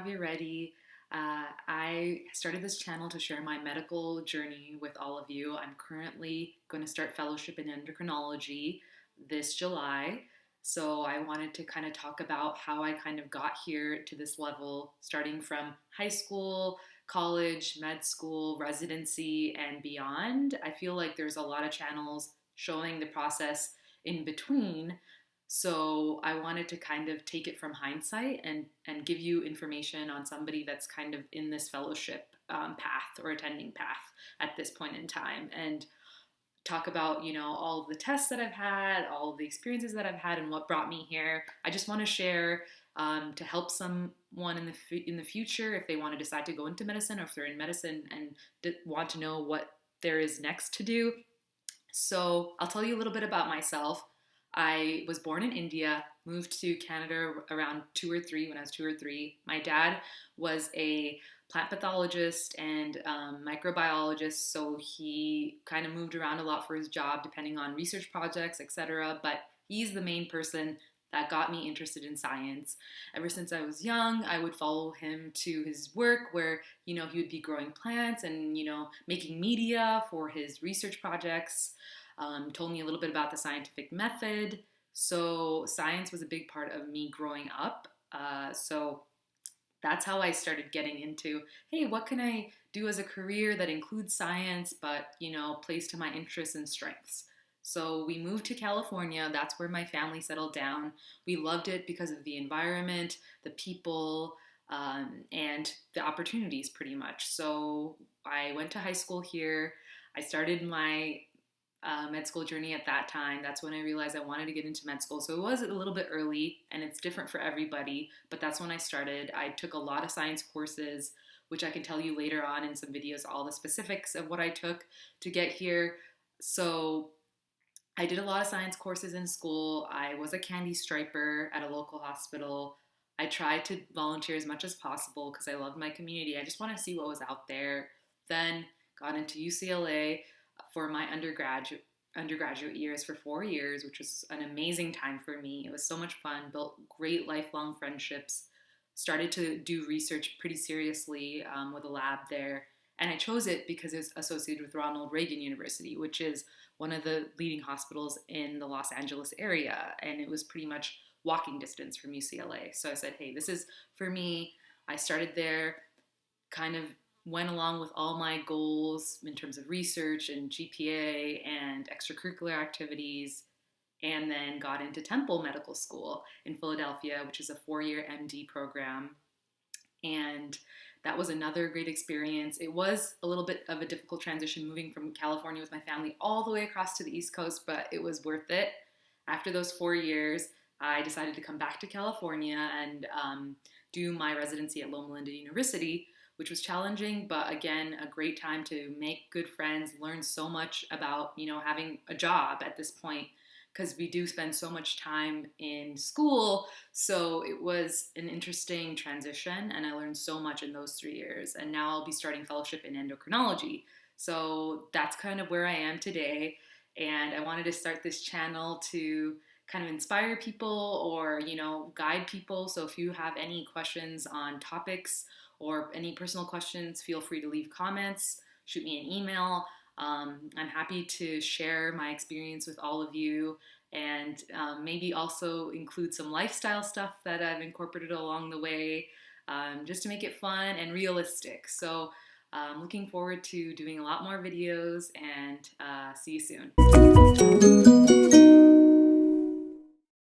have you ready. I started this channel to share my medical journey with all of you. I'm currently going to start fellowship in endocrinology this July. So I wanted to kind of talk about how I kind of got here to this level, starting from high school, college, med school, residency, and beyond. I feel like there's a lot of channels showing the process in between. So I wanted to kind of take it from hindsight and give you information on somebody that's kind of in this fellowship path or attending path at this point in time, and talk about all of the tests that I've had, all of the experiences that I've had, and what brought me here. I just want to share to help someone in the future if they want to decide to go into medicine, or if they're in medicine and want to know what there is next to do. So I'll tell you a little bit about myself. I was born in India, moved to Canada around 2 or 3 when I was 2 or 3. My dad was a plant pathologist and microbiologist, so he kind of moved around a lot for his job depending on research projects, etc. But he's the main person that got me interested in science. Ever since I was young, I would follow him to his work where, he would be growing plants and, making media for his research projects. Told me a little bit about the scientific method. So science was a big part of me growing up. So that's how I started getting into, hey, what can I do as a career that includes science, but, plays to my interests and strengths. So we moved to California. That's where my family settled down. We loved it because of the environment, the people, and the opportunities pretty much. So I went to high school here. I started my med school journey at that time. That's when I realized I wanted to get into med school. So it was a little bit early and it's different for everybody, but that's when I started. I took a lot of science courses, which I can tell you later on in some videos, all the specifics of what I took to get here. So I did a lot of science courses in school. I was a candy striper at a local hospital. I tried to volunteer as much as possible because I loved my community. I just wanted to see what was out there. Then got into UCLA for my undergraduate years for 4 years, which was an amazing time for me. It was so much fun, built great lifelong friendships, started to do research pretty seriously with a lab there. And I chose it because it's associated with Ronald Reagan University, which is one of the leading hospitals in the Los Angeles area. And it was pretty much walking distance from UCLA. So I said, hey, this is for me. I started there, kind of went along with all my goals in terms of research and GPA and extracurricular activities, and then got into Temple Medical School in Philadelphia, which is a 4-year MD program. And that was another great experience. It was a little bit of a difficult transition moving from California with my family all the way across to the East Coast, but it was worth it. After those 4 years, I decided to come back to California and do my residency at Loma Linda University, which was challenging, but again, a great time to make good friends, learn so much about, having a job at this point, because we do spend so much time in school. So it was an interesting transition, and I learned so much in those 3 years. And now I'll be starting fellowship in endocrinology. So that's kind of where I am today. And I wanted to start this channel to kind of inspire people or, guide people. So if you have any questions on topics or any personal questions, feel free to leave comments, shoot me an email. I'm happy to share my experience with all of you, and maybe also include some lifestyle stuff that I've incorporated along the way, just to make it fun and realistic. So I'm looking forward to doing a lot more videos, and see you soon.